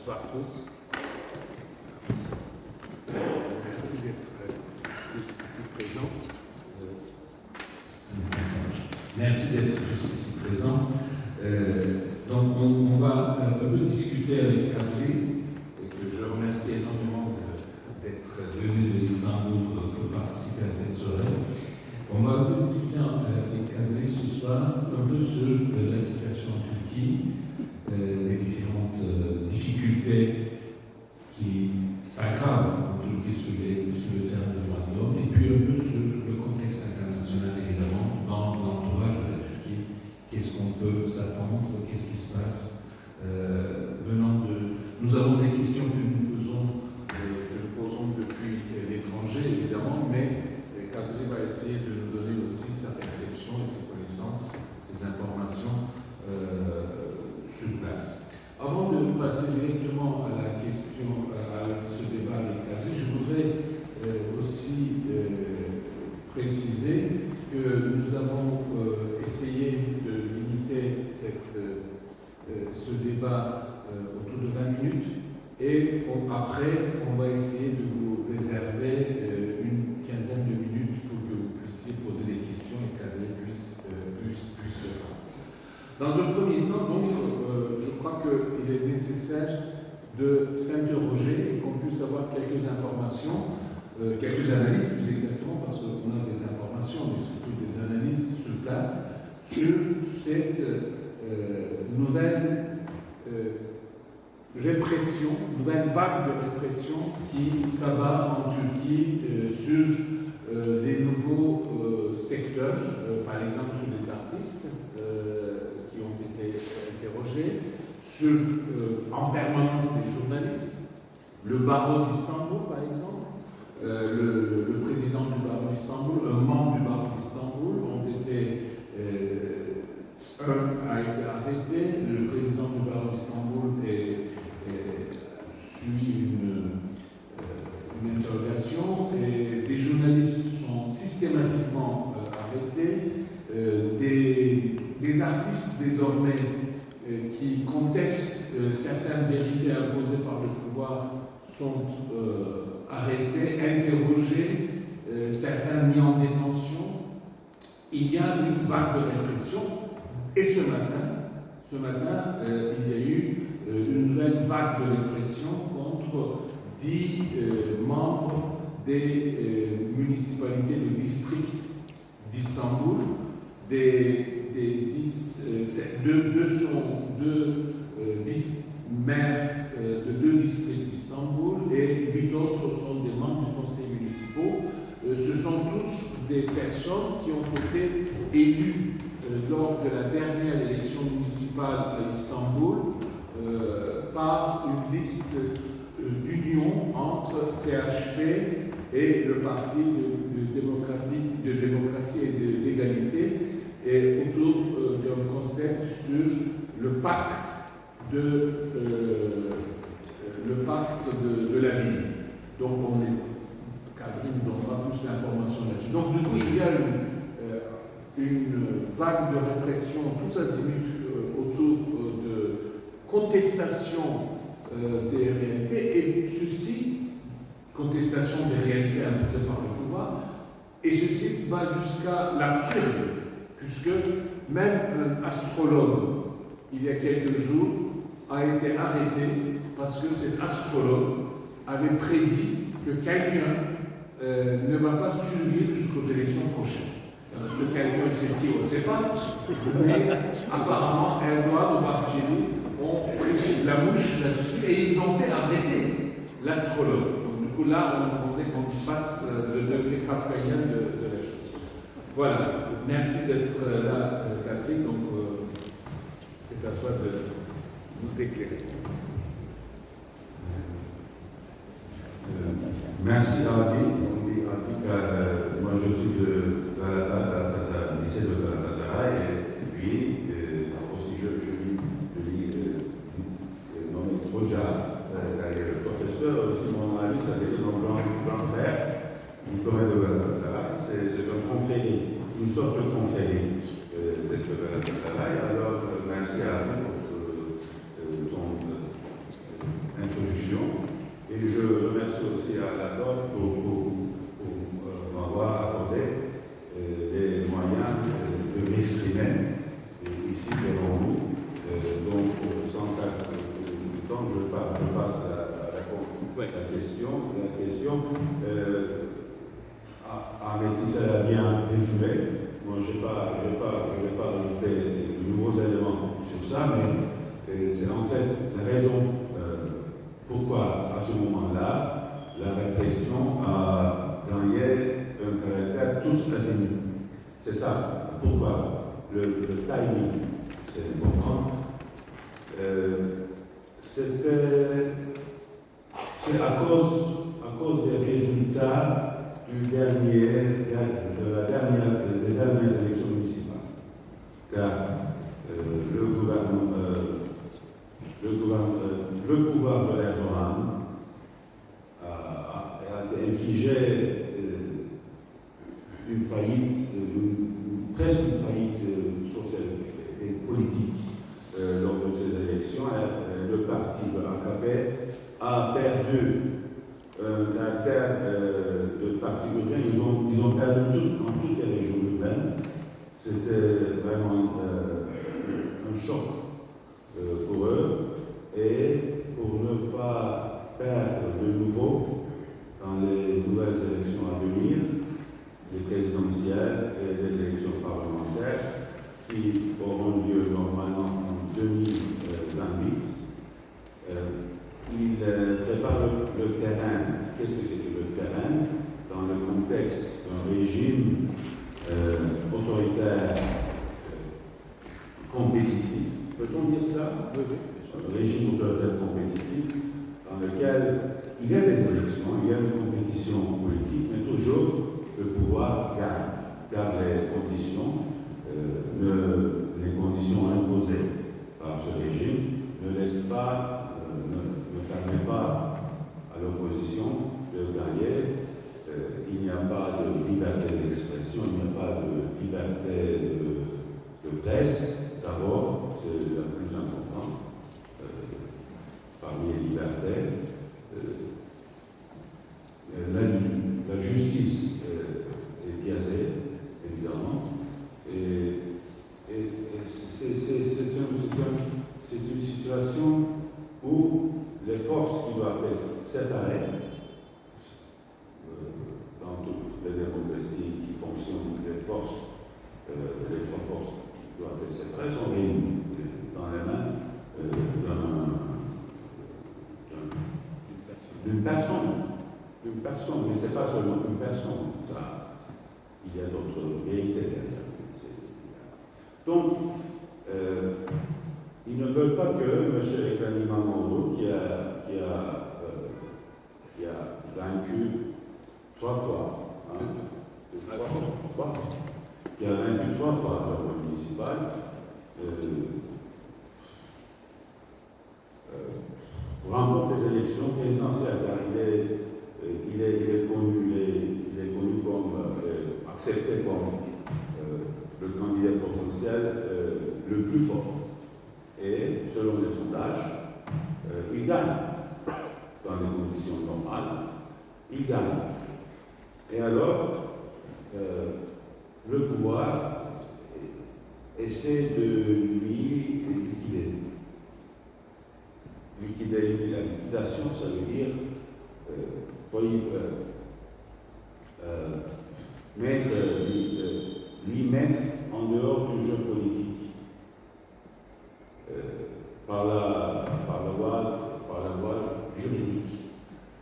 Bonsoir à tous. Merci d'être tous ici présents. Merci d'être tous ici présents. Donc on va un peu discuter avec Kadri, et que je remercie énormément d'être venu de Istanbul pour participer à cette soirée. On va un peu discuter avec Kadri ce soir un peu sur la situation en Turquie, les différentes difficultés qui s'aggravent en Turquie sur le terrain de droits de l'homme, et puis un peu sur le contexte international, évidemment, dans l'entourage de la Turquie. Qu'est-ce qu'on peut s'attendre, qu'est-ce qui se passe venant de... Nous avons des questions que nous posons depuis l'étranger, évidemment, mais Kadri va essayer de nous donner aussi sa perception et ses connaissances, ses informations sur place. Avant de passer directement à la question, à ce débat avec Kadri, je voudrais aussi préciser que nous avons essayé de limiter ce débat autour de 20 minutes et après on va essayer de vous réserver une quinzaine de minutes pour que vous puissiez poser des questions et Kadri puisse répondre. Dans un premier temps, donc, je crois qu'il est nécessaire de s'interroger et qu'on puisse avoir quelques informations, quelques analyses plus exactement, parce qu'on a des informations, mais surtout des analyses sur place, sur cette nouvelle répression, nouvelle vague de répression qui s'abat en Turquie sur des nouveaux secteurs, par exemple sur les artistes qui ont été interrogés, sur en permanence les journalistes, le barreau d'Istanbul par exemple, le président du barreau d'Istanbul, un membre du barreau d'Istanbul ont été un a été arrêté, le président du barreau d'Istanbul suit une interrogation et des journalistes sont systématiquement arrêtés, des artistes désormais qui contestent certaines vérités imposées par le pouvoir sont arrêtés, interrogés, certains mis en détention. Il y a une vague de répression et ce matin, il y a eu une nouvelle vague de répression contre 10 membres des municipalités de district d'Istanbul. Deux maires de 2 districts d'Istanbul et 8 autres sont des membres du conseil municipal. Ce sont tous des personnes qui ont été élues lors de la dernière élection municipale à Istanbul par une liste d'union entre CHP et le Parti de démocratie et de l'égalité, et autour d'un concept sur le pacte de la ville. Donc Kadri nous donnera plus d'informations là-dessus. Donc du coup, il y a une vague de répression tous azimuts autour de contestation des réalités, et ceci, contestation des réalités imposées par le pouvoir, et ceci va jusqu'à l'absurde, puisque même un astrologue, il y a quelques jours, a été arrêté parce que cet astrologue avait prédit que quelqu'un ne va pas survivre jusqu'aux élections prochaines. Ce quelqu'un, c'est qui, on ne sait pas, mais apparemment, Erdogan ou Bahçeli ont pris la mouche là-dessus et ils ont fait arrêter l'astrologue. Donc, du coup, là, on passe le degré kafkaïen de la chose. Voilà, merci d'être là, Kadri. Donc, c'est à toi de nous éclairer. Merci Abi. Moi je suis de Galatasaray, lycée de Galatasaray, et puis aussi je lis nommé Troja, le professeur aussi, mon ami, ça veut dire mon grand frère, diplômé de Galatasaray, c'est un conféré, une sorte de conféré d'être de Galatasaray. Alors merci à vous pour ton même, et ici devant vous. Donc, sans perdre de temps, je passe la question. Amétis a bien résumé. Moi, je ne vais pas ajouter de nouveaux éléments sur ça, mais c'est en fait la raison pourquoi, à ce moment-là, la répression a gagné un caractère tous azimuts. C'est ça. Pourquoi le timing, c'est important. C'est à cause des résultats des dernières élections municipales. Car le pouvoir de l'Erdogan a infligé une faillite, presque une faillite sociale et politique lors de ces élections. Le parti de l'AKP a perdu un caractère de parti urbain. Ils ont perdu dans toutes les régions urbaines. C'était vraiment un choc pour eux. Et pour ne pas perdre de nouveau dans les nouvelles élections à venir, les présidentielles et les élections parlementaires qui auront lieu normalement en 2028, il prépare le terrain. Qu'est-ce que c'est que le terrain dans le contexte d'un régime autoritaire compétitif? Peut-on dire ça? Oui. Un régime autoritaire compétitif dans lequel il y a des élections, il y a une compétition politique, mais toujours le pouvoir gagne, car les conditions imposées par ce régime ne permettent pas à l'opposition de gagner. Il n'y a pas de liberté d'expression, il n'y a pas de liberté de presse. D'abord, c'est la plus importante parmi les libertés. La justice est biaisée, évidemment, et c'est une situation où les forces qui doivent être séparées dans toutes les démocraties qui fonctionnent, les trois forces qui doivent être séparées sont réunies dans les mains d'une personne, mais ce n'est pas seulement une personne, ça, il y a d'autres vérités derrière. Donc, ils ne veulent pas que M. Ekrem İmamoğlu, qui a vaincu 3 fois, qui a vaincu 3 fois dans le municipal, remporte les élections présidentielles, car il est connu comme accepté comme le candidat potentiel le plus fort. Et selon les sondages, il gagne dans des conditions normales. Il gagne. Et alors, le pouvoir essaie de lui liquider. La liquidation, ça veut dire lui mettre en dehors du jeu politique par la voie juridique.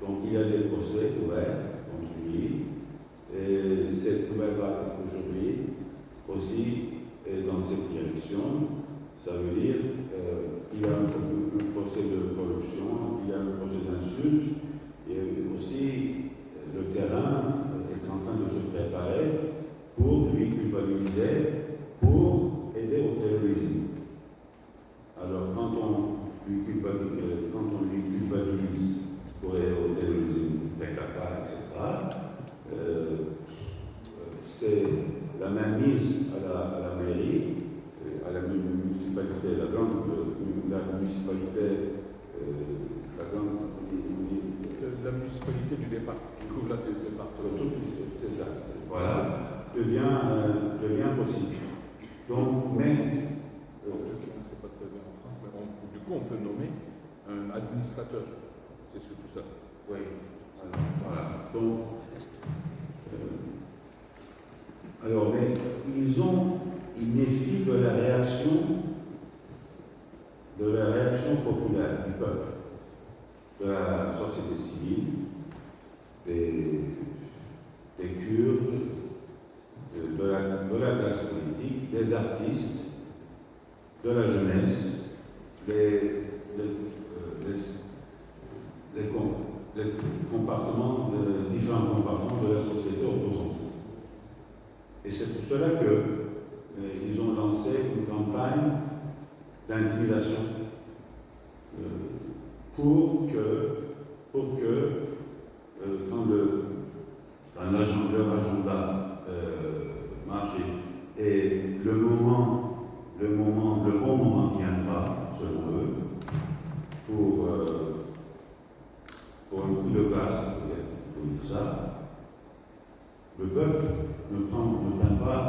Donc il y a des procès ouverts contre lui, et cette nouvelle vague aujourd'hui aussi est dans cette direction. Ça veut dire qu'il y a un procès de corruption, il y a un procès d'insulte, et aussi le terrain est en train de se préparer pour lui culpabiliser, pour aider au terrorisme. Alors quand on lui culpabilise pour aider au terrorisme, PKK, etc., c'est la même mise à la mairie, à la municipalité, la municipalité du départ, qui couvre la département. C'est ça. Voilà, devient possible. Donc, mais c'est pas très bien en France, mais du coup, on peut nommer un administrateur. C'est surtout ça. oui, voilà. Donc, alors, mais ils méfient de la réaction populaire du peuple, de la société civile, des Kurdes, de la classe politique, des artistes, de la jeunesse, les différents compartiments de la société opposante. Et c'est pour cela qu'ils ont lancé une campagne d'intimidation pour que quand leur agenda marche et le bon moment viendra, selon eux, pour un coup de grâce, peut-être, il faut dire ça, le peuple ne prend pas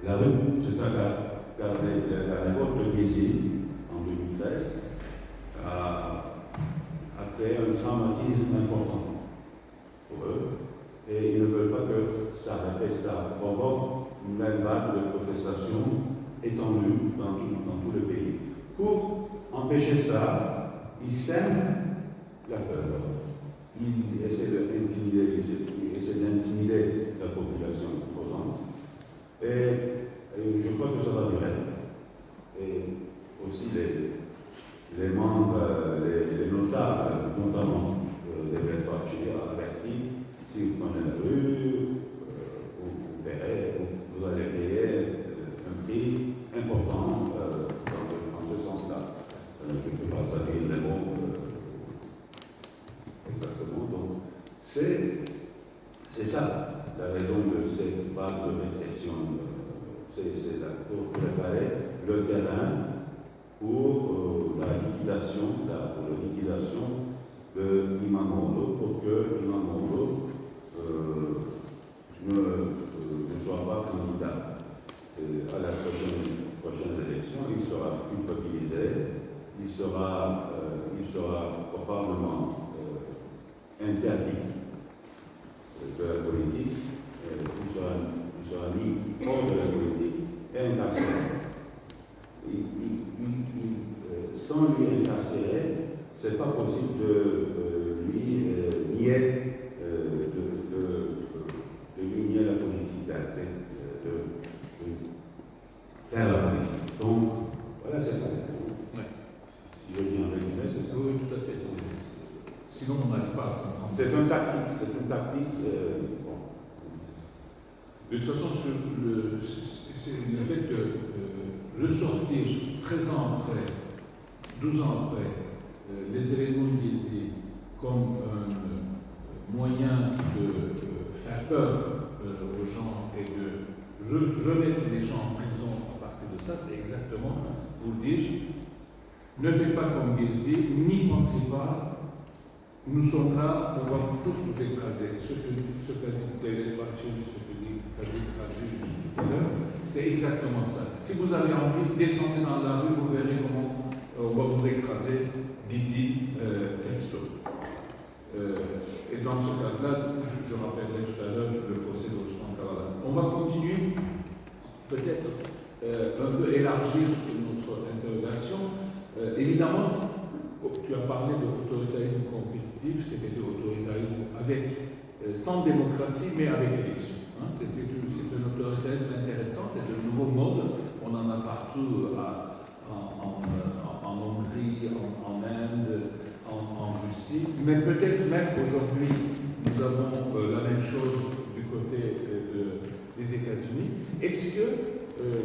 la rue. C'est ça car la révolte de Gezi en 2013 a créé un traumatisme important pour eux et ils ne veulent pas que ça provoque une même vague de protestation étendue dans tout le pays. Pour empêcher ça, ils sèment la peur. Ils essaient d'intimider la population opposante. Et je crois que ça va durer. Et aussi les membres, les notables, notamment des Bel Parti, avertis, si vous prenez la rue, vous allez payer un prix important dans ce sens-là. Je ne peux pas traduire les mots exactement. Donc, c'est ça la raison de cette vague de répression. C'est pour préparer le terrain pour la liquidation de Imam Mondo, pour que Imam Mondo ne soit pas candidat à la prochaine élection. Il sera culpabilisé, il sera probablement interdit de la politique, il sera mis hors de la politique et incarcéré. Sans lui incarcérer, ce n'est pas possible de lui nier la politique, de faire la politique. Donc, voilà, c'est ça. Ouais. Si je veux bien résumer, c'est ça. Oui, tout à fait. Sinon, on n'arrive pas à comprendre. C'est une tactique. Bon. De toute façon, c'est le fait de ressortir 13 ans après, 12 ans après, les événements de Gezi comme un moyen de faire peur aux gens et de remettre les gens en prison à partir de ça, c'est exactement pour dire ne faites pas comme Gezi, n'y pensez pas. Nous sommes là, on va tous nous écraser. Ce qu'a dit David Bachir, ce que dit Kadir Kadir tout à l'heure, c'est exactement ça. Si vous avez envie, descendez dans la rue, vous verrez comment on va vous écraser, dit texto. Et dans ce cadre-là, je rappellerai tout à l'heure le procès d'Ousmane Kavala. On va continuer, peut-être un peu élargir notre interrogation. Évidemment, tu as parlé d'autoritarisme compétitif, c'était de l'autoritarisme sans démocratie, mais avec élection. Hein. C'est un autoritarisme intéressant, c'est un nouveau mode, on en a partout en Hongrie, en Inde, en Russie, mais peut-être même aujourd'hui, nous avons la même chose du côté des États-Unis. Est-ce que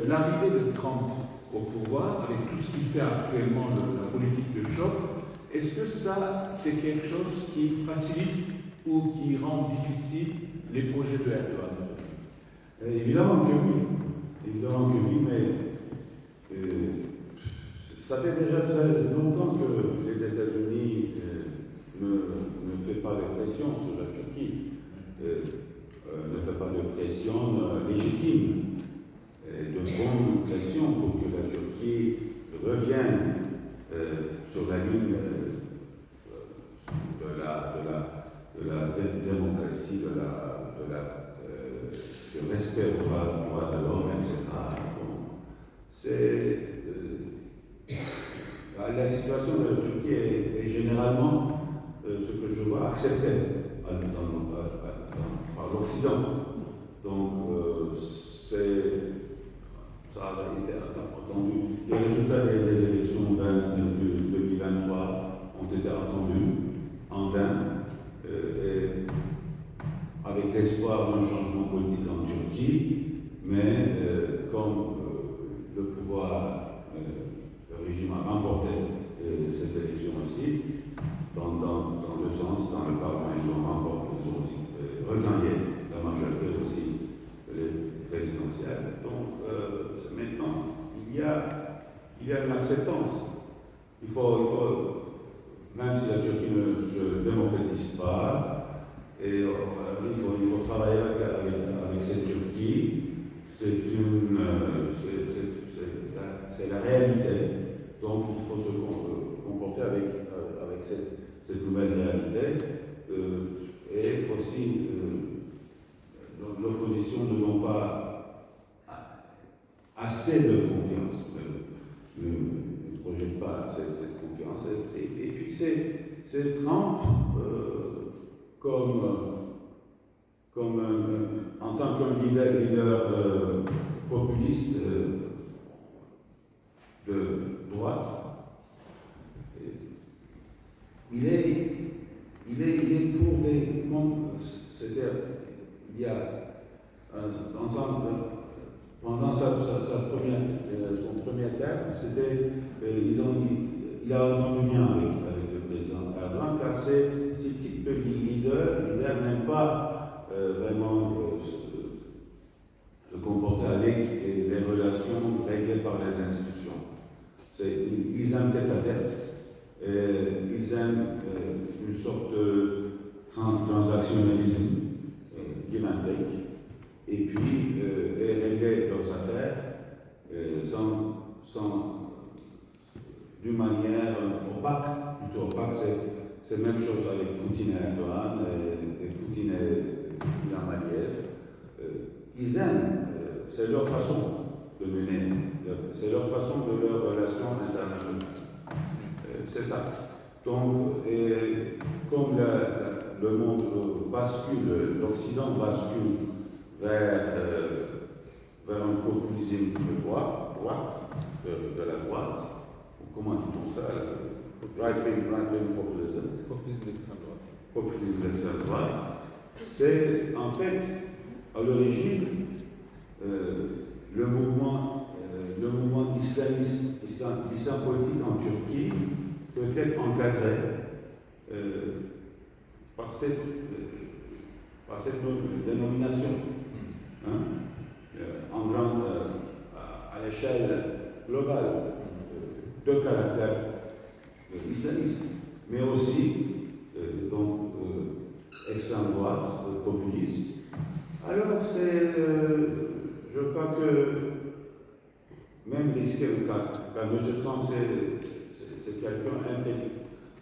l'arrivée de Trump au pouvoir, avec tout ce qu'il fait actuellement, la politique de choc, est-ce que ça, c'est quelque chose qui facilite ou qui rend difficile les projets de Erdogan? Évidemment que oui, mais ça fait déjà très longtemps que les États-Unis ne fait pas de pression sur la Turquie, ne fait pas de pression légitime, de reviennent sur la ligne de la démocratie, du respect aux droits de l'homme, etc. Donc, la situation de la Turquie est généralement, ce que je vois, acceptée par l'Occident. Donc, ça a été attendu. Les résultats des élections de 2023 ont été attendus en vain, avec l'espoir d'un changement politique en Turquie, mais comme le pouvoir, le régime a remporté ces élections aussi, dans le sens, dans le Parlement, ils ont remporté, ils ont aussi regagné la majorité aussi les présidentielles. Donc maintenant, il y a une acceptance. Il faut, même si la Turquie ne se démocratise pas, et il faut travailler avec cette Turquie. C'est la réalité. Donc il faut se comporter avec cette nouvelle réalité. Et aussi, l'opposition ne donne pas assez de confiance, ne projette pas cette confiance. Et puis c'est Trump en tant qu'un leader populiste de droite, il est pour des... Il y a pendant son premier terme, il a entendu bien avec le président Erdogan, car ces types de leaders n'aiment pas vraiment se comporter avec les relations réglées par les institutions. Ils aiment tête-à-tête, ils aiment une sorte de transactionnalisme give and take, et puis régler leurs affaires d'une manière opaque, plutôt opaque. C'est la même chose avec Poutine et Erdogan, et Poutine et Ilham Aliyev. Ils aiment, c'est leur façon de mener, c'est leur façon de leur relation internationale. C'est ça. Donc, comme le monde bascule, l'Occident bascule vers un populisme de droite, de la droite, comment dit-on ça? Right-wing populism. Populisme d'extrême droite. Populisme d'extrême droite. C'est en fait, à l'origine, le mouvement islamiste, l'islam politique en Turquie peut être encadré par cette dénomination, à l'échelle globale, de caractère islamiste, mais aussi extrême droite, populiste. Alors je crois que même risqué, car M. Trump c'est quelqu'un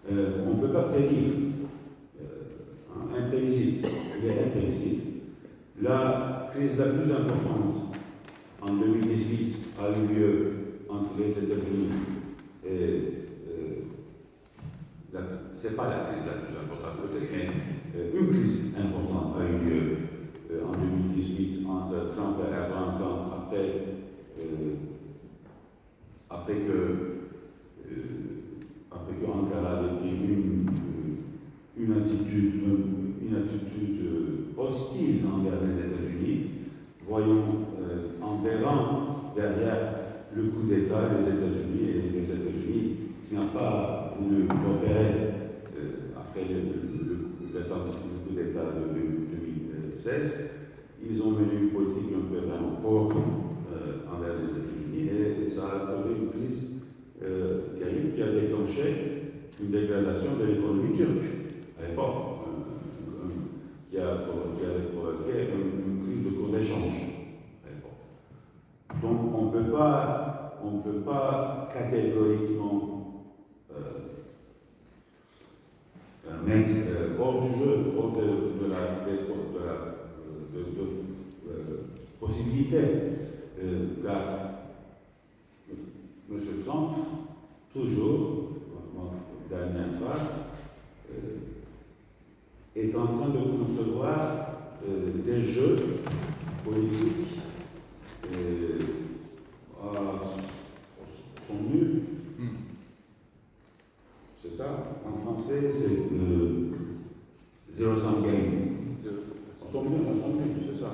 on ne peut pas prédire, imprévisible, il est imprévisible. La crise la plus importante en 2018 a eu lieu entre les États-Unis et c'est pas la crise la plus importante, mais une crise importante a eu lieu en 2018 entre Trump et Erdogan après que Ankara avait pris une attitude hostile envers les États-Unis, en verrant derrière le coup d'État les États-Unis qui n'ont pas voulu coopérer après la tentative de coup d'État de 2016. Ils ont mené une politique un peu vraiment pauvre envers les États-Unis et ça a causé une crise terrible qui a déclenché une dégradation de l'économie turque à l'époque, qui avait provoqué une crise de cours d'échange à l'époque. Donc on ne peut pas on ne peut pas catégoriquement mettre hors du jeu, hors de la possibilité, car M. Trump, toujours, dernière phrase, est en train de concevoir des jeux politiques sont nuls. C'est ça? En français, c'est zero-sum game. Ils sont nuls, c'est ça.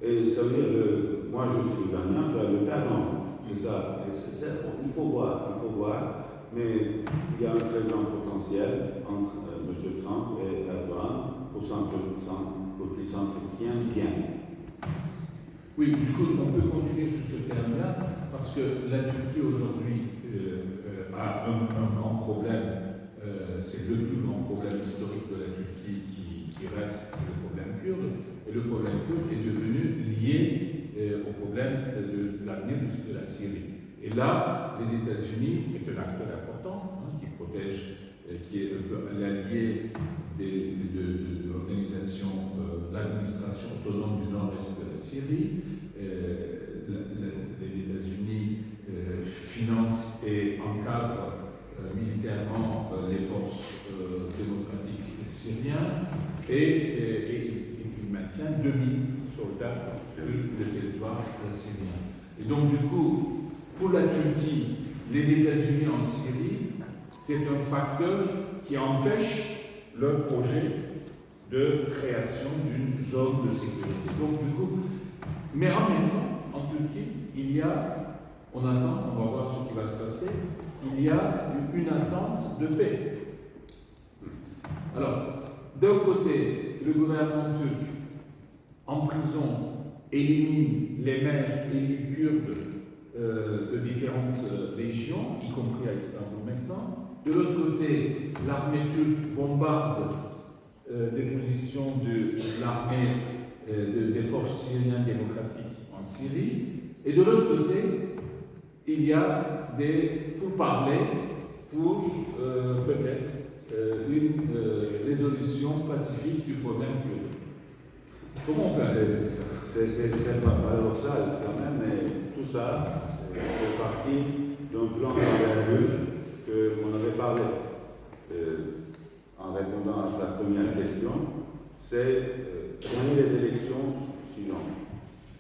Et ça veut dire, moi je suis le gagnant, toi le perdant. C'est ça. Il faut voir, mais il y a un très grand potentiel entre M. Trump et Erdogan pour qu'ils s'entretiennent bien. Oui, du coup, on peut continuer sur ce terme-là, parce que la Turquie aujourd'hui a un grand problème, c'est le plus grand problème historique de la Turquie qui reste, c'est le problème kurde, et le problème kurde est devenu lié au problème de l'avenir de la Syrie. Et là, les États-Unis est un acteur important, qui protège, qui est l'allié de l'organisation, l'administration autonome du nord-est de la Syrie. Les États-Unis financent et encadrent militairement les forces démocratiques syriennes et ils maintiennent 2000 soldats sur le territoire syrien. Et donc, du coup, pour la Turquie, les États-Unis en Syrie, c'est un facteur qui empêche leur projet de création d'une zone de sécurité. Donc, du coup, mais en même temps, en Turquie, on attend, on va voir ce qui va se passer, il y a une attente de paix. Alors, d'un côté, le gouvernement turc, en prison, élimine les maires élus kurdes de différentes régions, y compris à Istanbul maintenant. De l'autre côté, l'armée turque bombarde des positions de l'armée des forces syriennes démocratiques en Syrie. Et de l'autre côté, il y a des pourparlers pour peut-être une résolution pacifique du problème kurde. Comment on peut faire ça? C'est très paradoxal quand même, mais tout ça fait partie d'un plan d'envergure qu'on avait parlé en répondant à ta première question. C'est gagner les élections suivantes.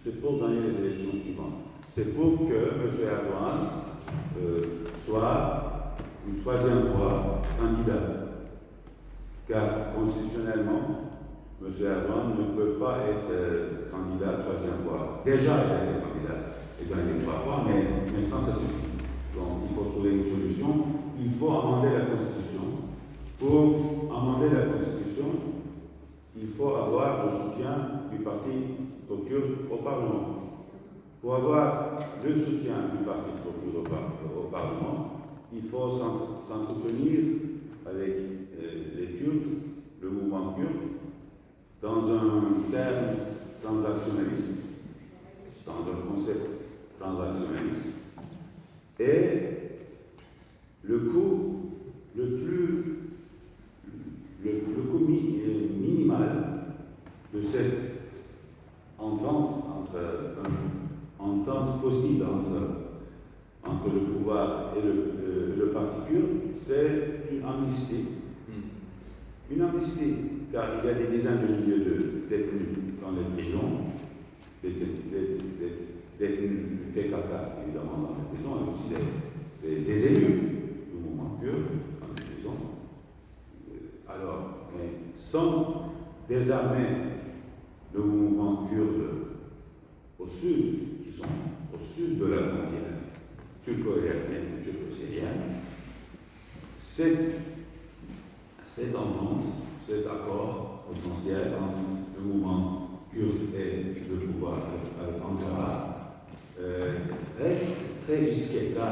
C'est pour gagner les élections suivantes. C'est pour que M. Erdogan soit une troisième fois candidat. Car constitutionnellement, M. Erdogan ne peut pas être candidat troisième fois. Déjà, il a été candidat et gagné 3 fois, mais maintenant ça suffit. Donc il faut trouver une solution. Il faut amender la Constitution. Pour amender la Constitution, il faut avoir le soutien du parti kurde au Parlement. Pour avoir le soutien du parti kurde au Parlement, il faut s'entretenir avec les Kurdes, le mouvement kurde, dans un terme transactionnaliste, dans un concept transactionnaliste, et le coût minimal de cette entente possible entre le pouvoir et le parti kurde, c'est une amnistie. Une amnistie, car il y a des dizaines de milliers de détenus dans les prisons, des détenus du PKK, évidemment, dans les prisons, et aussi des élus du mouvement kurde dans les prisons. Alors, mais sans désarmer le mouvement kurde au sud, qui sont au sud de la frontière turco-irakienne et turco-syrienne, cette entente, cet accord potentiel entre le mouvement kurde et le pouvoir avec Ankara reste très risqué, car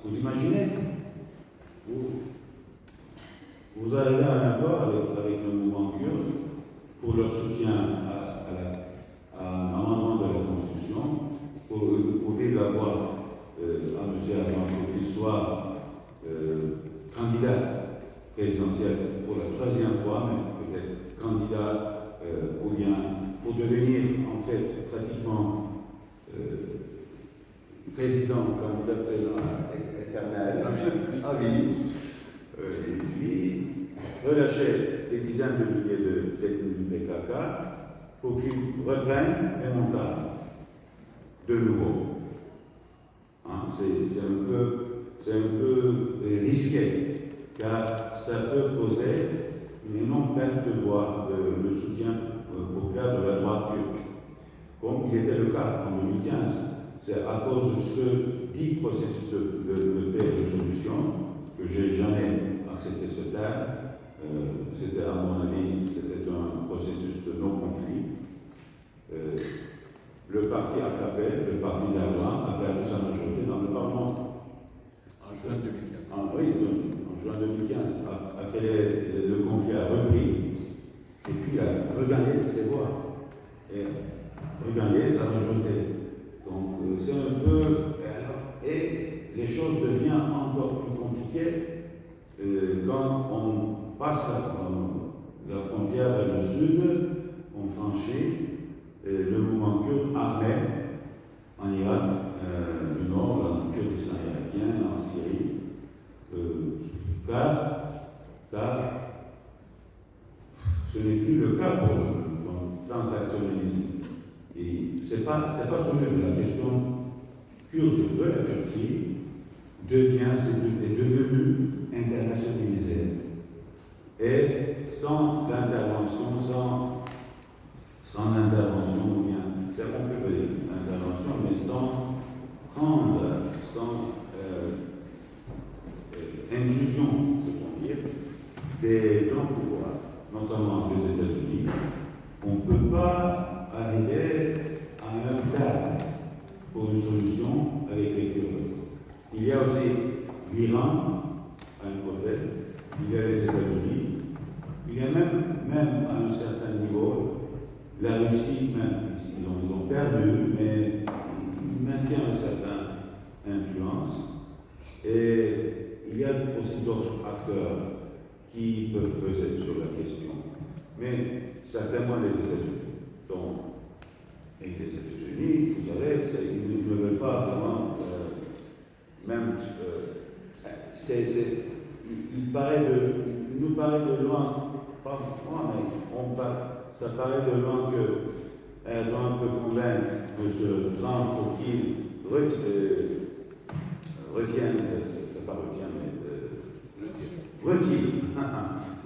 vous imaginez, vous arrivez à un accord avec le mouvement kurde pour leur soutien à un amendement de la Constitution, pour ouvrir la voie à avant qu'il soit candidat présidentiel pour la troisième fois, mais peut-être candidat ou bien pour devenir en fait pratiquement candidat président éternel, à vie, et puis relâcher les dizaines de milliers de détenus du PKK pour qu'ils reprennent les montagnes de nouveau. Hein, c'est un peu risqué, car ça peut causer une énorme perte de voix, de soutien populaire de la droite turque, comme il était le cas en 2015. C'est à cause de ce dit processus de paix et de solution que j'ai jamais accepté ce terme. C'était, à mon avis, c'était un processus de non-conflit. Le parti AKP, le parti d'Erdogan, a perdu sa majorité dans le Parlement. En juin 2015. Oui, en juin 2015. Après, le conflit a repris, et puis il a regagné ses voix, et regagné sa majorité. Donc, c'est un peu. Et les choses deviennent encore plus compliquées quand on passe la frontière vers le sud, on franchit le mouvement kurde armé en Irak, du nord, le Kurdistan irakien, en Syrie, car ce n'est plus le cas pour le transactionnalisme. Et c'est pas seulement la question kurde de la Turquie est devenue internationalisée. Et sans l'intervention, sans intervention, ou bien, c'est un peu l'intervention, mais sans inclusion, peut-on dire, des grands pouvoirs, notamment des États-Unis, on ne peut pas arriver à un terme pour une solution avec les Kurdes. Il y a aussi l'Iran, à un côté, il y a les États-Unis, il y a même à un certain niveau, la Russie, même, ils ont perdu, mais ils maintiennent une certaine influence. Et il y a aussi d'autres acteurs qui peuvent peser sur la question. Mais certainement les États-Unis. Donc, et les États-Unis, vous savez, ils ne veulent pas vraiment, même, il nous paraît de loin, pas moi, mais ça paraît de loin que Erdogan peut convaincre M. Trump pour qu'il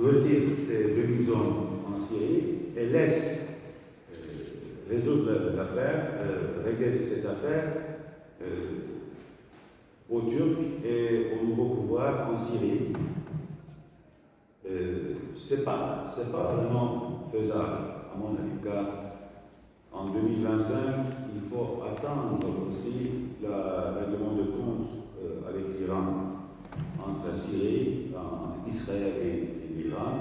retire ces demi-zones en Syrie et laisse résoudre l'affaire, régler cette affaire aux Turcs et au nouveau pouvoir en Syrie. C'est pas vraiment faisable, à mon avis, car en 2025, il faut attendre aussi le règlement de compte avec l'Iran, entre la Syrie, entre Israël et l'Iran.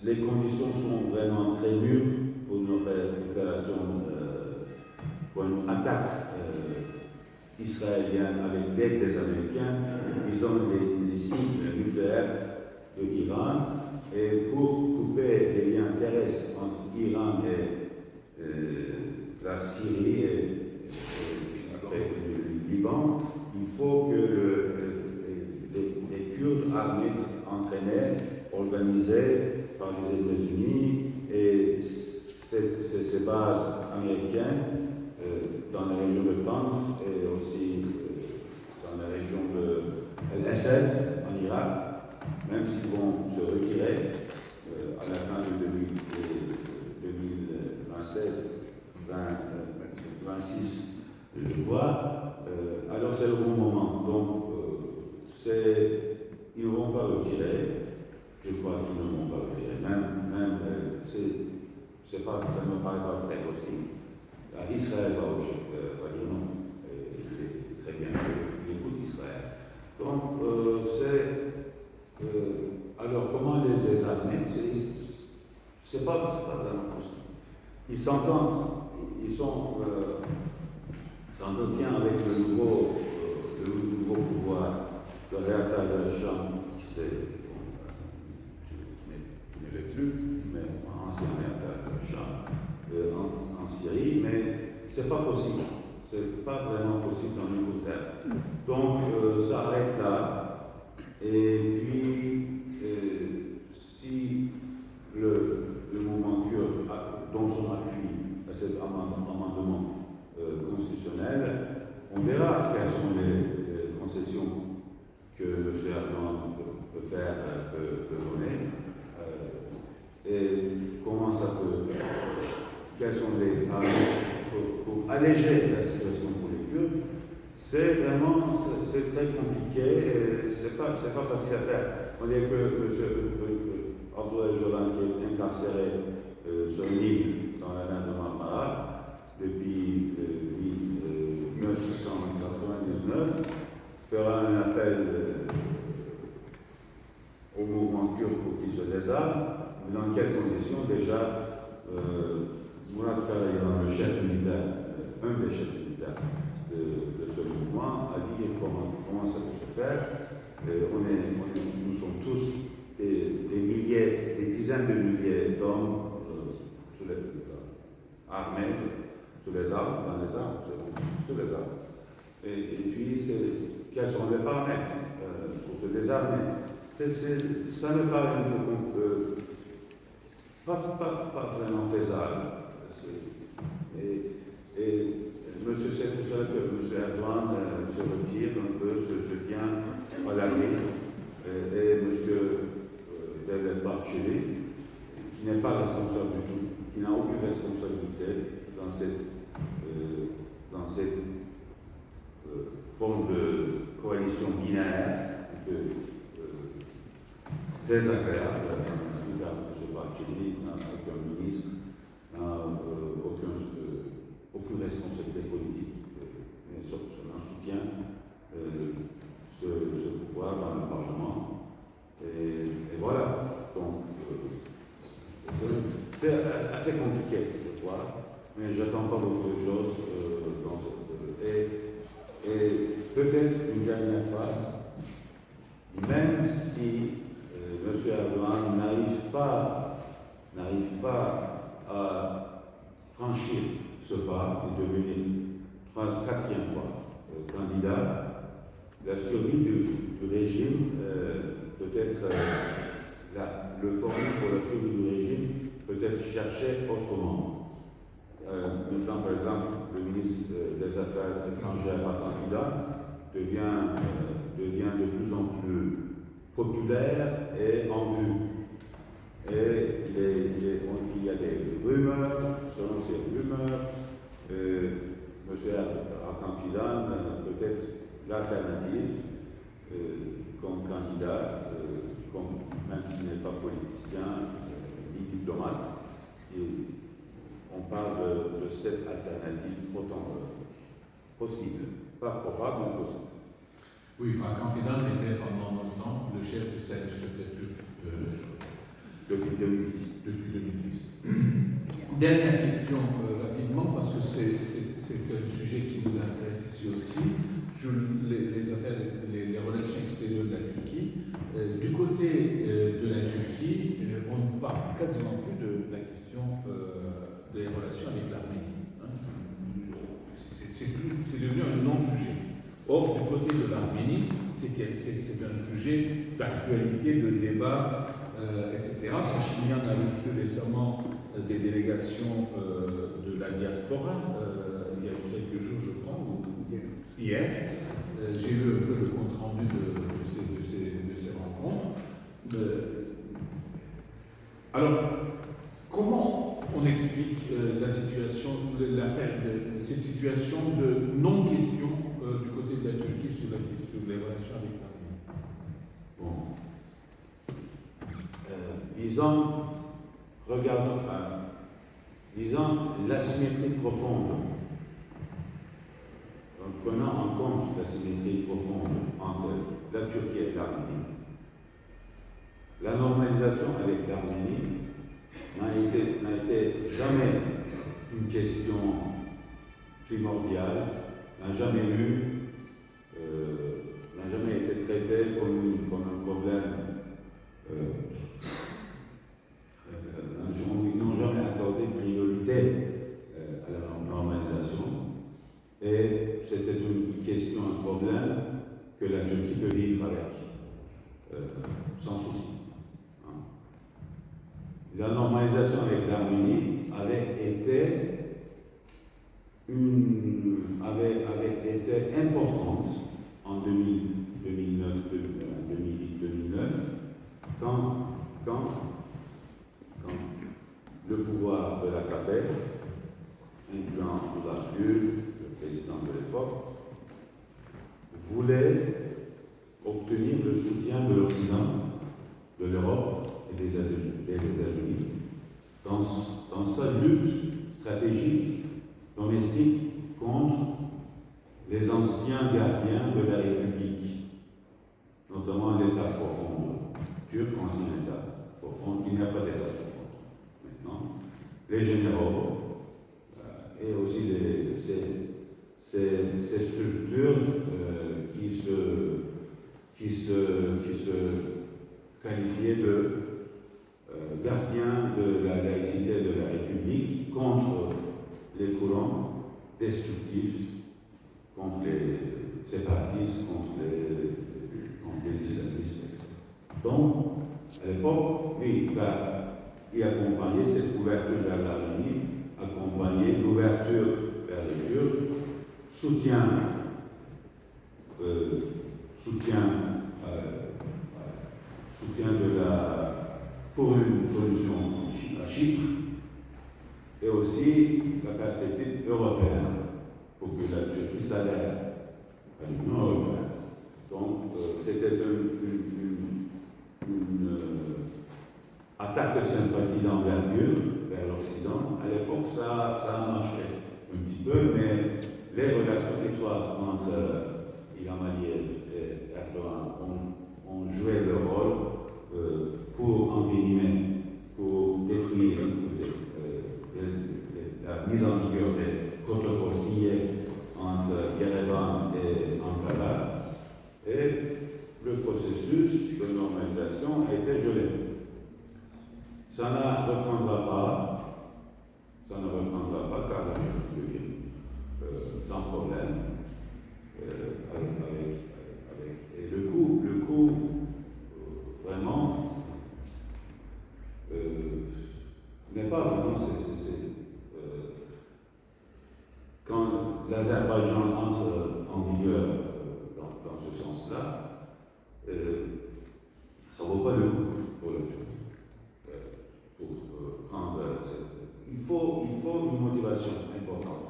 Les conditions sont vraiment très dures pour une opération, pour une attaque israélienne avec l'aide des Américains. Ils ont les cibles nucléaires de l'Iran et pour couper les liens terrestres entre l'Iran et la Syrie et le Liban, il faut que les Kurdes armés, entraînés, organisés par les États-Unis et ces bases américaines dans la région de Tanf et aussi dans la région de El-Assad en Irak, même s'ils vont se retirer à la fin de 2026, je crois, alors c'est le bon moment. Donc, ils ne vont pas retirer. Je crois qu'ils ne vont pas retirer. Même ça ne me paraît pas très possible. Israël va dire non. Très bien, il écoute Israël. Donc, alors, comment les désarmer? C'est pas vraiment possible. ils s'entendent, ils s'entretiennent avec le nouveau pouvoir, le réacteur de la Chambre, qui n'est plus, mais ancien réacteur de la Chambre en Syrie, mais c'est pas possible. C'est pas vraiment possible dans le court terme. Donc, ça arrête là. Et puis, si le mouvement kurde, dont son appui à cet amendement constitutionnel, on verra quelles sont les concessions que M. Erdogan peut faire, peut donner, et comment ça peut, quels sont les paramètres pour alléger la situation pour les Kurdes. C'est très compliqué, c'est pas facile à faire. On dit que M. Abdullah Öcalan, qui est incarcéré sur l'île dans la mer de Marmara depuis 1999, fera un appel au mouvement kurde pour qu'il se désarme. Dans quelles conditions déjà Murat Karayılan, le chef militaire, un des chefs militaires de ce mouvement, a dit comment ça peut se faire. Nous sommes tous des milliers, des dizaines de milliers d'hommes armés, sous les armes, dans les armes, sous les armes. Et puis, quels sont les paramètres pour se désarmer? Ça me paraît pas vraiment faisable. C'est pour cela que M. Erdogan se retire un peu, se tient à l'abri. Et M. Devlet Bahçeli, qui n'est pas responsable du tout, qui n'a aucune responsabilité dans cette forme de coalition binaire très agréable. M. Bahçeli n'a aucun ministre, n'a aucune responsabilité politique, mais son soutien ce pouvoir dans le Parlement. Et voilà. Donc, c'est assez compliqué, je crois, mais j'attends pas beaucoup de choses dans ce. Et peut-être une dernière phrase, même si M. Erdogan n'arrive pas à franchir ce pas et devenir quatrième fois candidat, la survie du régime peut-être le formule pour la survie du régime peut être cherché autrement. Maintenant, par exemple, le ministre des Affaires étrangères à candidat devient de plus en plus populaire et en vue. Et il y a des rumeurs, selon ces rumeurs, M. Hakan Fidan peut-être l'alternative comme candidat, même s'il n'est pas politicien ni diplomate. Et on parle de cette alternative autant possible, pas probable, mais possible. Oui, Hakan Fidan était pendant longtemps le chef du service secret depuis 2010. Depuis 2010. Dernière question rapidement, parce que c'est un sujet qui nous intéresse ici aussi, sur les affaires, les relations extérieures de la Turquie. Du côté de la Turquie, on ne parle quasiment plus de la question des relations avec l'Arménie. C'est devenu un non-sujet. Or, du côté de l'Arménie, c'est un sujet d'actualité, de débat, etc. Pachinian a reçu récemment des délégations de la diaspora, il y a quelques jours, je crois, ou hier. J'ai lu un peu le compte-rendu de ces rencontres. Alors, comment on explique la situation, cette situation de non-question du côté de la Turquie sur les relations avec l'Arménie? Bon. Disons l'asymétrie profonde, en prenant en compte l'asymétrie profonde entre la Turquie et l'Arménie, la normalisation avec l'Arménie n'a été jamais une question primordiale, n'a jamais été traitée comme un problème. Ils n'ont jamais accordé priorité à la normalisation. Et c'était une question, un problème que la Turquie peut vivre avec, sans souci. La normalisation avec l'Arménie avait été importante en 2009, quand le pouvoir de l'AKP, incluant Abdullah Gül, le président de l'époque, voulait obtenir le soutien de l'Occident, de l'Europe et des États-Unis dans sa lutte stratégique domestique contre les anciens gardiens de la République, notamment l'État profond turc, ancien État profond. Il n'y a pas d'État profond maintenant. Les généraux et aussi ces structures qui se qualifiaient de gardiens de la laïcité de la République contre les courants destructifs, contre les séparatistes, contre les islamistes, etc. Donc, à l'époque, lui, il a accompagné cette ouverture vers l'Arménie, accompagné l'ouverture vers les Turcs, soutien pour une solution à Chypre, et aussi la perspective européenne pour que la Turquie s'adhère à l'Union européenne. Donc, c'était une attaque de sympathie d'envergure vers l'Occident. À l'époque, ça a marché un petit peu, mais les relations étroites entre Ilham Aliyev et Erdogan ont joué le rôle pour envenimer, pour détruire la mise en vigueur des protocoles signés entre Yerevan et Ankara, et le processus de normalisation a été gelé. Ça ne reprendra pas car la Turquie sans problème et le coût vraiment n'est pas vraiment quand l'Azerbaïdjan entre en vigueur dans ce sens-là, ça ne vaut pas le coup pour la Turquie. Pour prendre il faut une motivation importante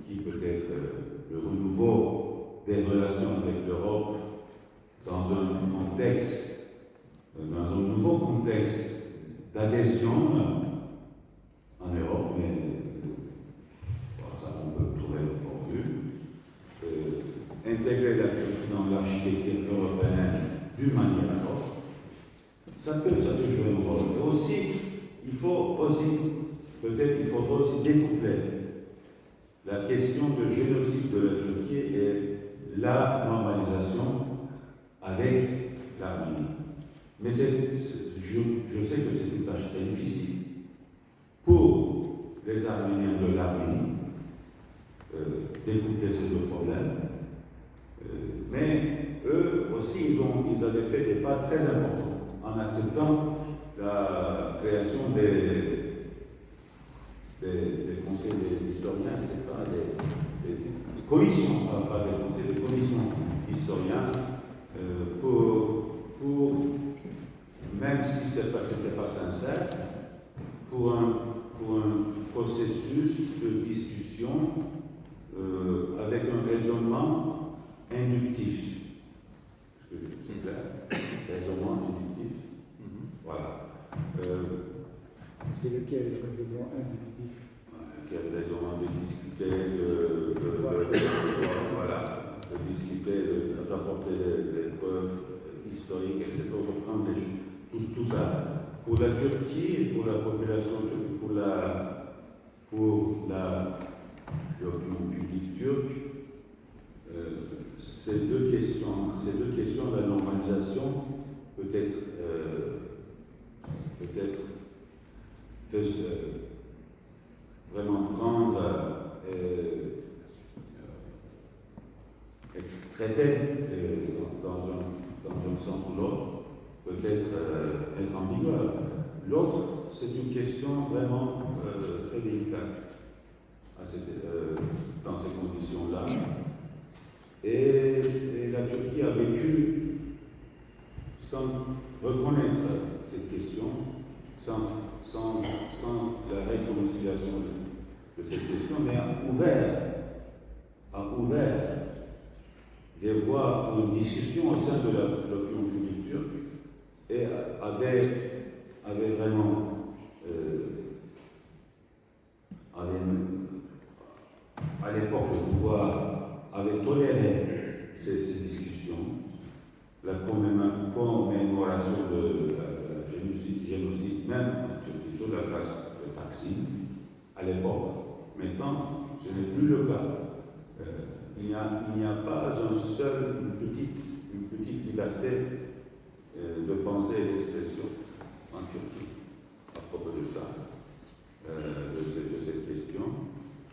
qui peut être le renouveau des relations avec l'Europe dans un nouveau contexte d'adhésion en Europe, mais ça on peut trouver une formule. Intégrer la Turquie dans l'architecture européenne d'une manière à l'autre, ça peut jouer un rôle. Et aussi, il faudra aussi découpler la question de génocide de la Turquie et la normalisation avec l'Arménie. Mais je sais que c'est une tâche très difficile pour les Arméniens de l'Arménie découpler ces deux problèmes. Mais eux aussi, ils avaient fait des pas très importants en acceptant la création des conseils des historiens, etc., des commissions, pas des conseils, des commissions d'historiens, pour même si ce n'était pas sincère, pour un processus de discussion avec un raisonnement inductif. C'est clair? Raisonnement inductif. Voilà. C'est lequel, le raisonnement inductif? Quel raisonnement de discuter, de discuter, de rapporter les preuves historiques, etc., pour reprendre tout ça. Pour la Turquie et pour la population turque, pour traiter dans un sens ou l'autre, peut-être être ambiguë. L'autre, c'est une question vraiment très délicate dans ces conditions-là. Et la Turquie a vécu sans reconnaître cette question, sans la réconciliation de cette question, mais a ouvert des voies pour une discussion au sein de l'opinion publique turque et avait vraiment à l'époque le pouvoir avait toléré ces discussions, la commémoration de la génocide, même sur la place de Taksim, à l'époque. Maintenant, ce n'est plus le cas. Il n'y a pas une petite liberté de pensée et d'expression en Turquie à propos de ça, de cette question.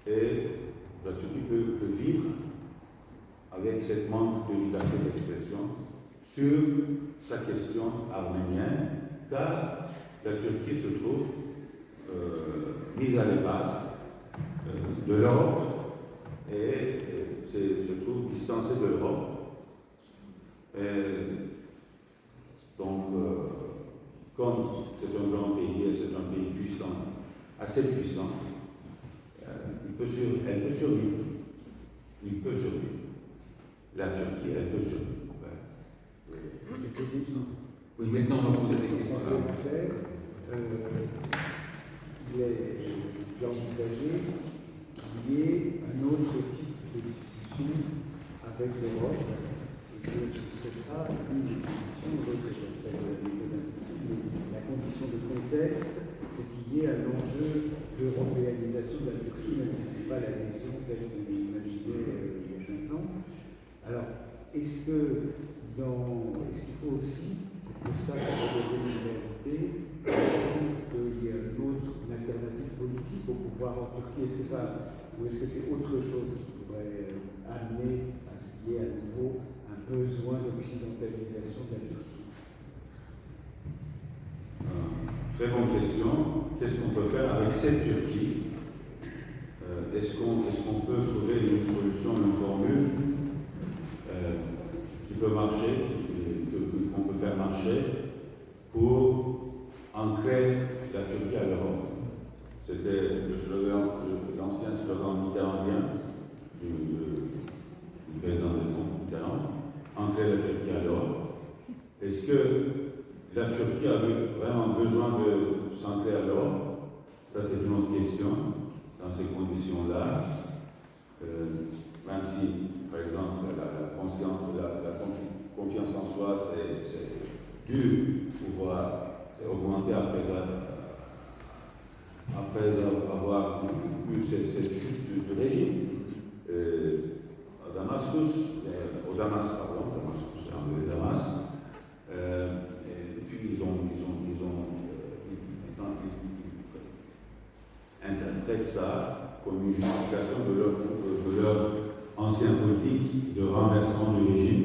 Et la Turquie peut vivre avec cette manque de liberté d'expression sur sa question arménienne, car la Turquie se trouve mise à l'écart de l'Europe et se trouve distancée de l'Europe. Donc, comme c'est un grand pays et c'est un pays puissant, assez puissant, elle peut survivre. Il peut survivre. La Turquie, elle peut survivre. C'est possible. Oui, maintenant on va poser ces questions-là. Il est envisagé qu'il y ait un autre type de discussion avec l'Europe, et que ce serait ça une des conditions, l'autre est celle de la méthode, mais la condition de contexte, c'est qu'il y ait un enjeu d'européanisation de la Turquie, même si ce n'est pas l'adhésion telle qu'on l'imaginait il y a 15 ans. Alors, est-ce qu'il faut aussi, pour que ça va devenir une réalité, par exemple, qu'il y ait une alternative politique au pouvoir en Turquie, ou est-ce que c'est autre chose qui pourrait amener à ce qu'il y ait à nouveau un besoin d'occidentalisation de la Turquie? Très bonne question. Qu'est-ce qu'on peut faire avec cette Turquie? Est-ce qu'on peut trouver une solution, une formule qui peut marcher, qu'on peut faire marcher pour ancrer la Turquie à l'Europe? C'était l'ancien slogan mitterrandien du président de France Mitterrand, ancrer la Turquie à l'Europe. Est-ce que la Turquie avait vraiment besoin de s'ancrer à l'Europe? Ça, c'est une autre question dans ces conditions-là. Même si, par exemple, la confiance en soi, c'est dû pouvoir augmenter après avoir eu cette chute du régime. Damas, c'est anglais Damas. Et puis ils interprètent ça comme une justification de leur ancien politique de renversement du régime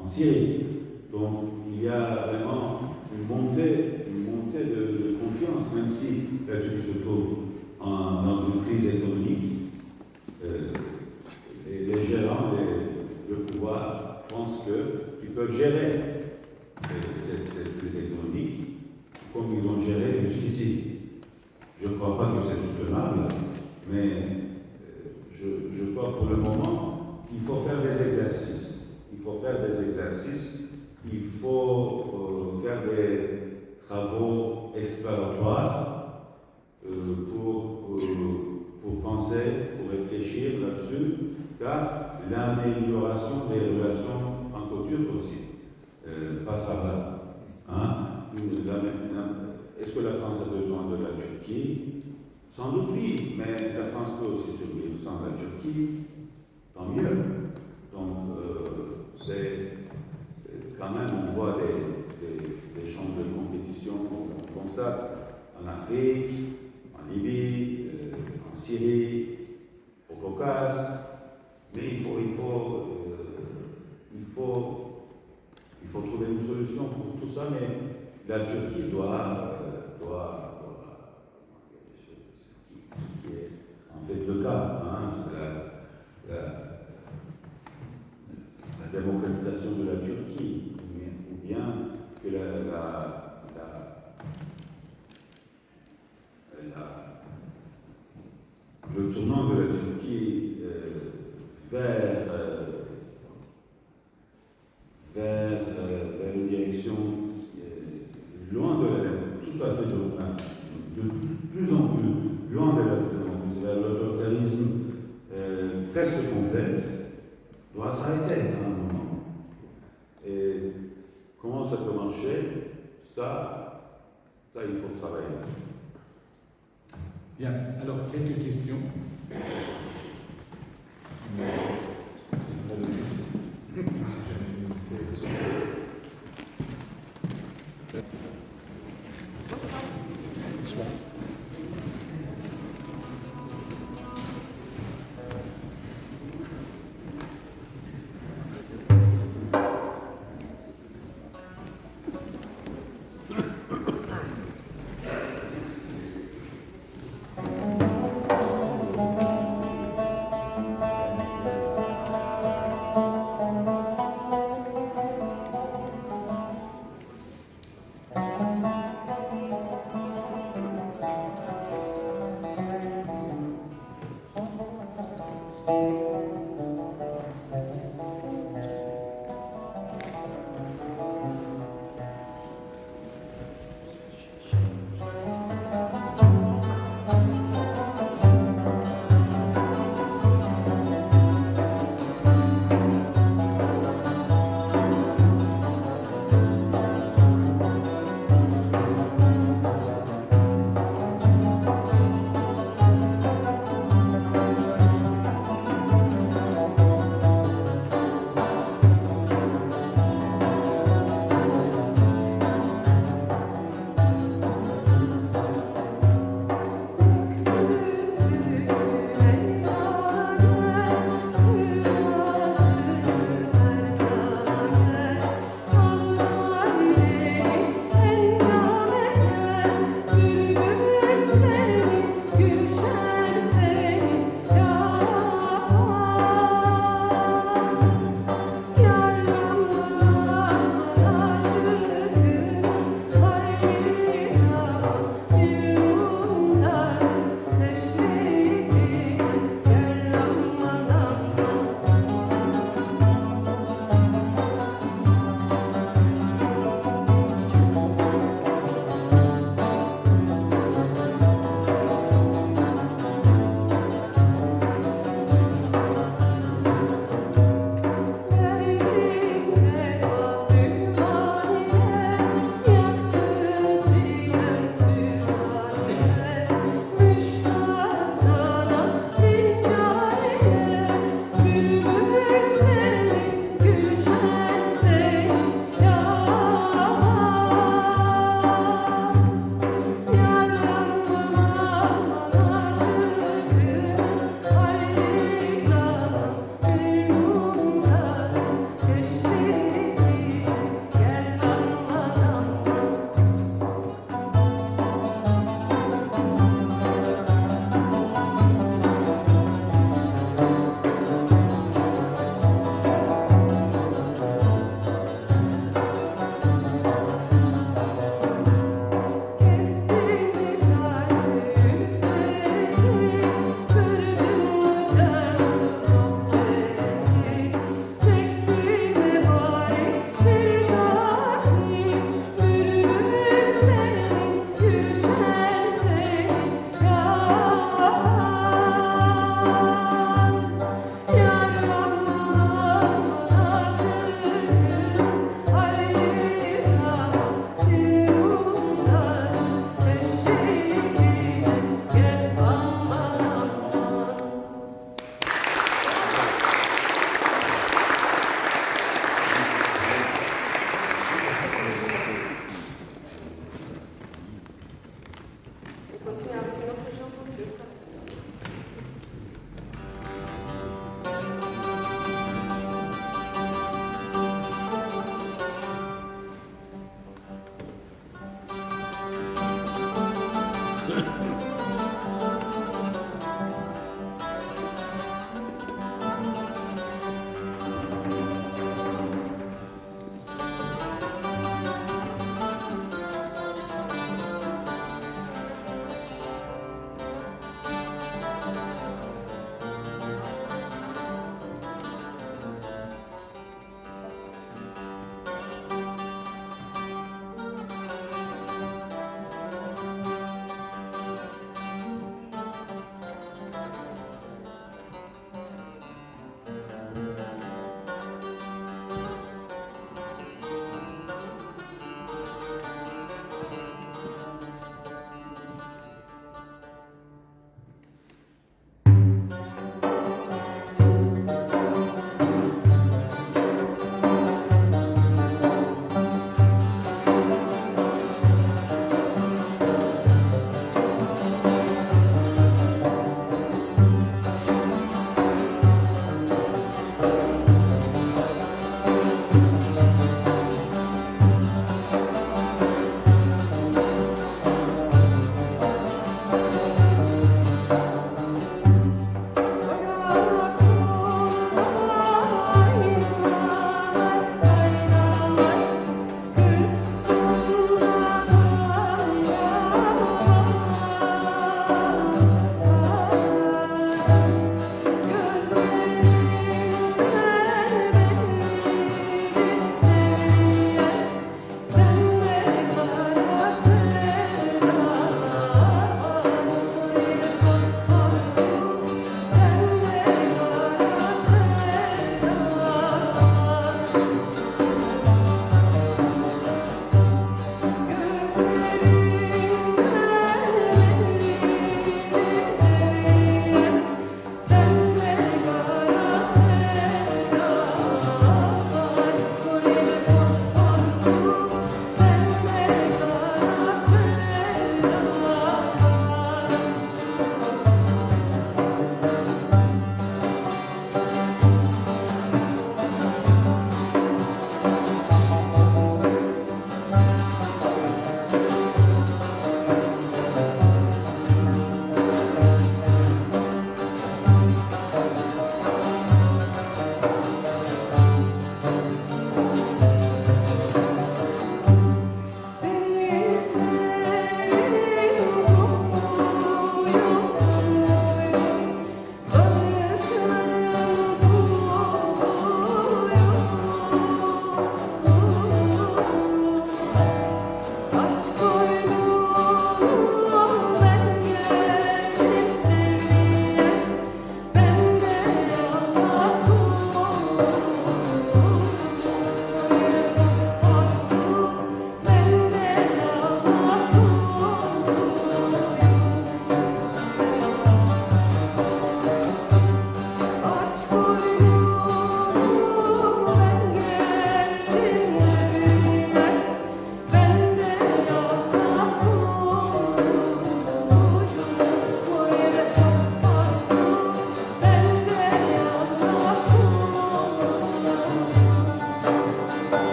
en Syrie. Donc il y a vraiment une montée de confiance, même si la Turquie se trouve dans une crise économique. Les gérants, le pouvoir, pensent qu'ils peuvent gérer cette crise économique comme ils ont géré jusqu'ici. Je ne crois pas que c'est soutenable, mais je crois que pour le moment, il faut faire des exercices. Il faut faire des travaux exploratoires pour penser, pour réfléchir là-dessus, car l'amélioration des relations franco-turques aussi passe par là. Est-ce que la France a besoin de la Turquie? Sans doute oui, mais la France peut aussi survivre sans la Turquie, tant mieux. Donc, c'est quand même, on voit des champs de compétition qu'on constate en Afrique, en Libye, en Syrie, au Caucase, mais il faut tournant de la Turquie vers une direction loin de tout à fait de plus en plus loin de vers l'autoritarisme presque complète, doit s'arrêter à un moment. Et comment ça peut marcher? Ça, il faut travailler là-dessus. Bien, alors quelques questions.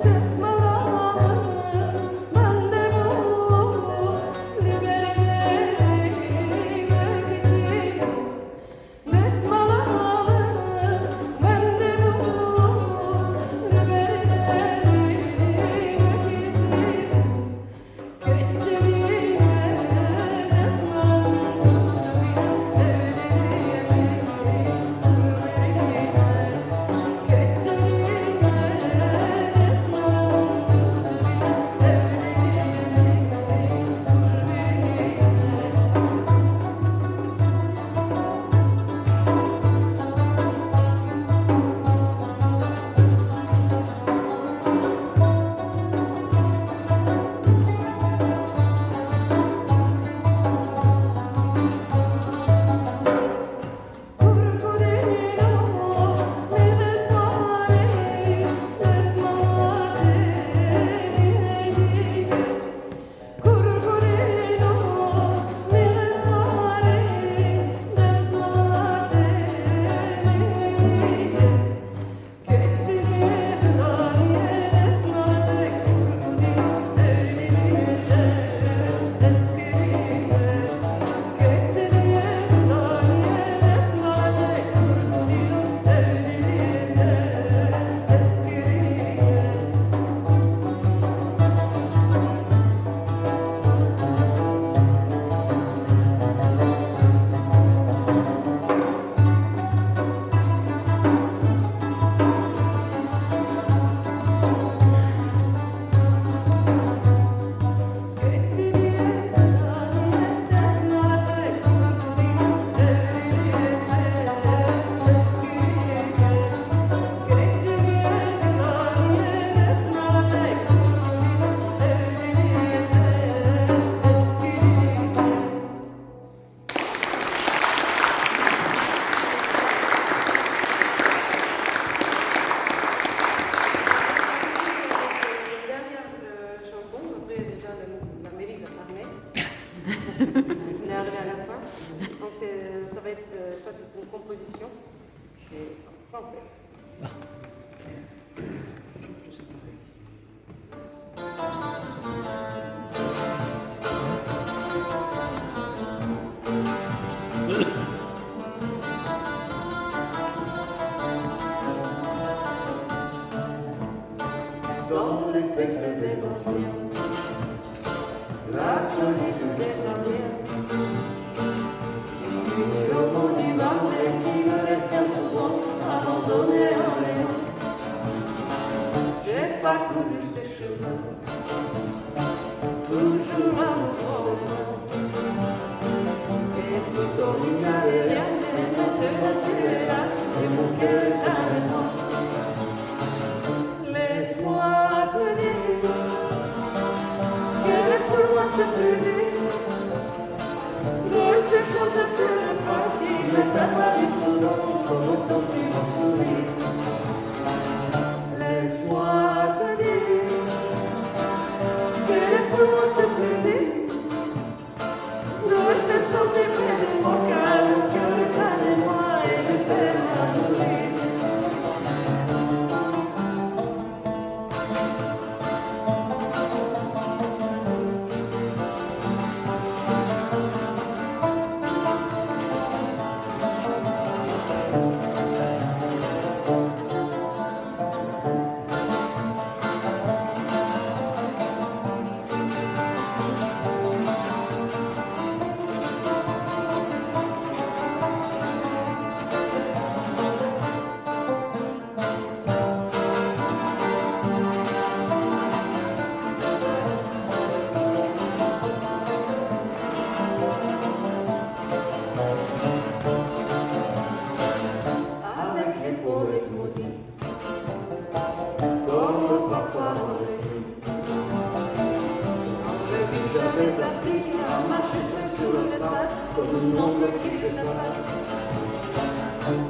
Kısmına On est arrivé à la fin. Donc ça va être, ça c'est une composition française. Dans les textes des anciens, la solitude est un lien qui unit le mot du Marnet qui me laisse bien souvent abandonné en néant. J'ai parcouru ces chemins, toujours à mon problème. Et tout en il n'y avait rien, mais maintenant tu es là, et mon cœur est avec moi. Laisse-moi te dire quel est pour moi ce plaisir de te chanter sur le phare qui je t'appelle son nom comme autant que mon sourire. Laisse-moi te dire quel est pour moi ce plaisir de te sentir près de moi car mon cœur est avec moi et je t'aime à mourir.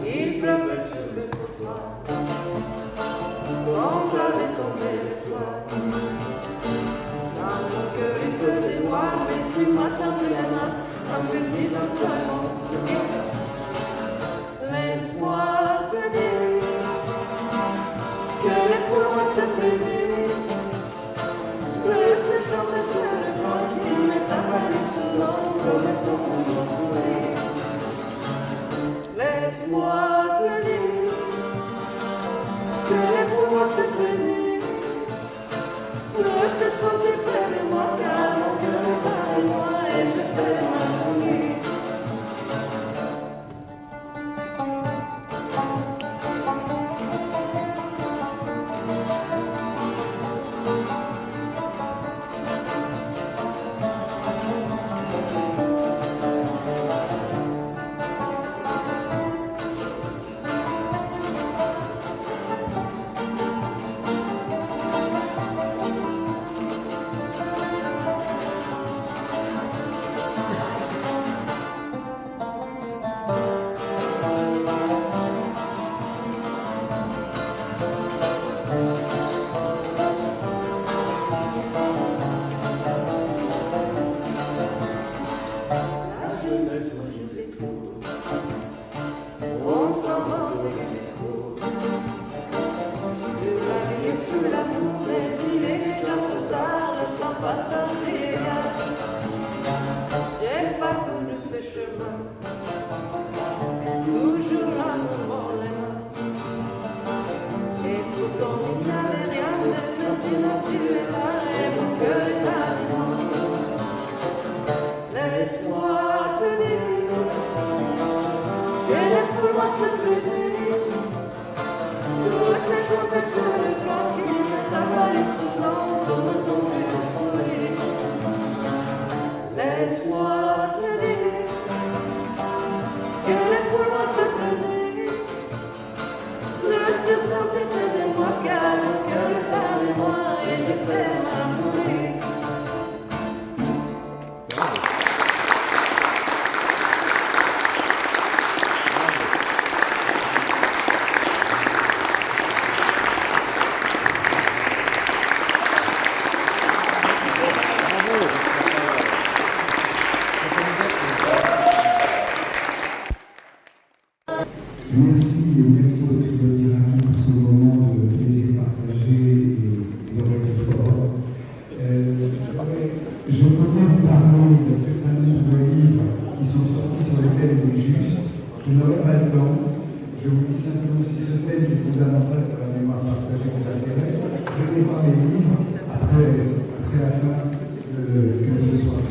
Il pleuvait sur le trottoir quand j'avais tombé le soir. Dans mon cœur il faisait noir, mais tu m'as tendu la main en me disant seulement laisse-moi te dire quel est pour moi ce plaisir de te chanter sur le vent qui m'est apparu sous l'ombre de ton sourire. Laisse-moi te dire quel est pour moi ce plaisir de te sentir près de moi car mon cœur est avec moi et je t'aime à mourir. pas le temps. Je vous dis simplement si ce thème est fondamental pour la mémoire partagée vous intéresse, je vais voir les livres après la fin de ce soir.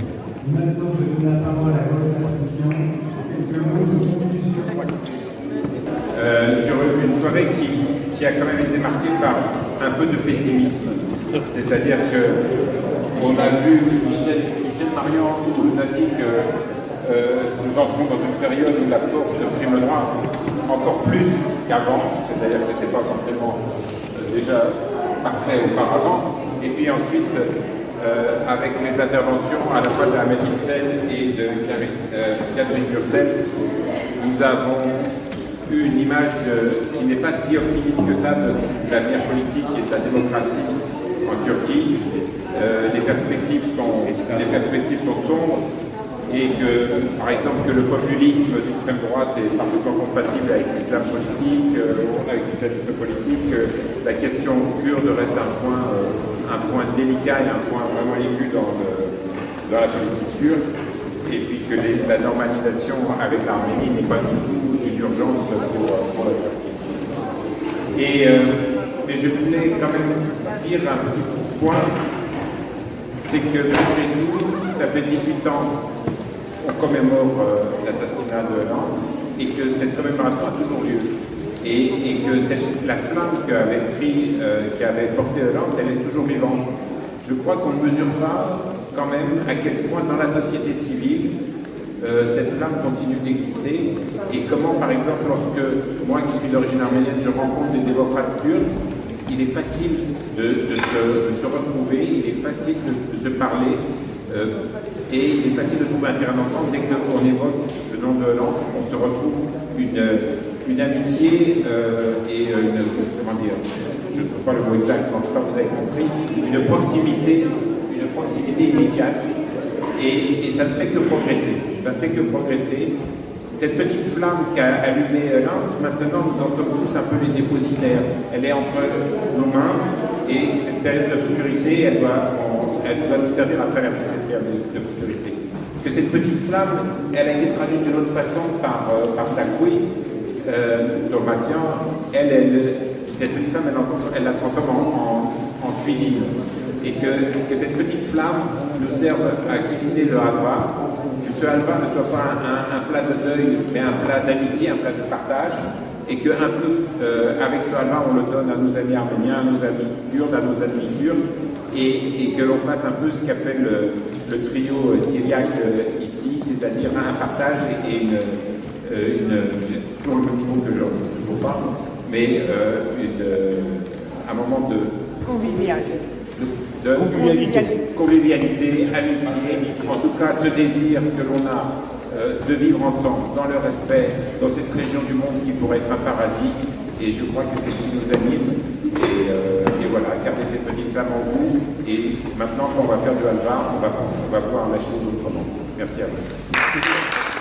Maintenant, je donne la parole à Gaulle Mastiquian pour quelques mots de conclusion. Sur une soirée qui a quand même été marquée par un peu de pessimisme. C'est-à-dire qu'on a vu Michel Marion nous a dit que nous entrons dans une période où la force prime le droit encore plus qu'avant, c'est-à-dire que ce n'était pas forcément déjà parfait auparavant. Et puis ensuite, avec les interventions à la fois de Ahmed Insel et de Catherine Purcell, nous avons eu une image qui n'est pas si optimiste que ça de l'avenir politique et de la démocratie en Turquie. Les perspectives sont sombres et que, par exemple, que le populisme d'extrême droite est parfaitement compatible avec l'islam politique, avec l'islamisme politique. La question kurde reste un point délicat et un point vraiment aigu dans la politique kurde. Et puis que la normalisation avec l'Arménie n'est pas du tout une urgence pour la Turquie. Mais je voulais quand même dire un petit point, c'est que malgré tout, ça fait 18 ans qu'on commémore l'assassinat de Hollande et que cette commémoration a toujours lieu. Et que la flamme qui avait porté Hollande, elle est toujours vivante. Je crois qu'on ne mesure pas quand même à quel point dans la société civile cette flamme continue d'exister et comment, par exemple, lorsque moi qui suis d'origine arménienne, je rencontre des démocrates kurdes, il est facile de se retrouver, il est facile de se parler et il est facile de trouver un terrain d'entente. Dès qu'on évoque le nom de Hollande, on se retrouve une amitié et comment dire, je ne trouve pas le mot exact, mais en tout cas vous avez compris, une proximité immédiate et ça ne fait que progresser. Cette petite flamme qu'a allumée Hollande, maintenant nous en sommes tous un peu les dépositaires. Elle est entre nos mains et cette période d'obscurité, elle doit nous servir à traverser cette période d'obscurité. Que cette petite flamme, elle a été traduite d'une autre façon par Takwi, Thomasian. Cette petite flamme, elle la transforme en cuisine. Et que cette petite flamme nous serve à cuisiner le halva, que ce halva ne soit pas un plat de deuil, mais un plat d'amitié, un plat de partage, et qu'un peu, avec ce halva, on le donne à nos amis arméniens, à nos amis kurdes, à nos amis turcs, et que l'on fasse un peu ce qu'a fait le trio Tiriac ici, c'est-à-dire un partage et j'ai toujours le même mot que je ne toujours pas, mais un moment de convivialité, amitié, en tout cas ce désir que l'on a de vivre ensemble dans le respect, dans cette région du monde qui pourrait être un paradis, et je crois que c'est ce qui nous anime, et voilà, gardez cette petite flamme en vous, et maintenant quand on va faire du halva, on va voir la chose autrement. Merci à vous.